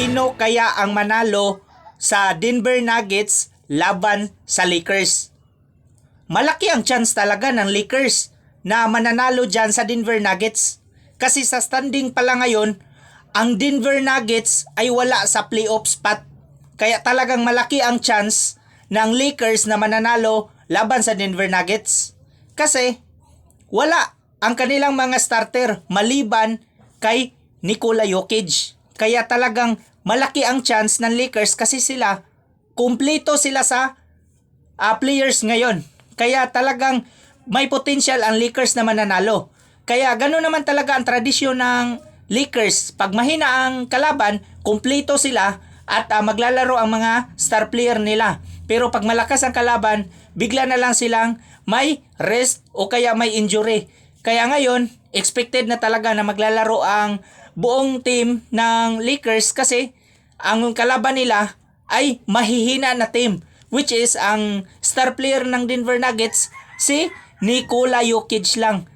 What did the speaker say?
sino kaya ang manalo sa Denver Nuggets laban sa Lakers? Malaki ang chance talaga ng Lakers na mananalo dyan sa Denver Nuggets. Kasi sa standing pala ngayon, ang Denver Nuggets ay wala sa playoff spot. Kaya talagang malaki ang chance ng Lakers na mananalo laban sa Denver Nuggets. Kasi wala ang kanilang mga starter maliban kay Nikola Jokic. Kaya talagang malaki ang chance ng Lakers kasi sila, kumpleto sila sa players ngayon. Kaya talagang may potential ang Lakers na mananalo. Kaya gano'n naman talaga ang tradisyon ng Lakers. Pag mahina ang kalaban, kumpleto sila at maglalaro ang mga star player nila. Pero pag malakas ang kalaban, bigla na lang silang may rest o kaya may injury. Kaya ngayon, expected na talaga na maglalaro ang buong team ng Lakers kasi ang kalaban nila ay mahihina na team, which is ang star player ng Denver Nuggets si Nikola Jokic lang.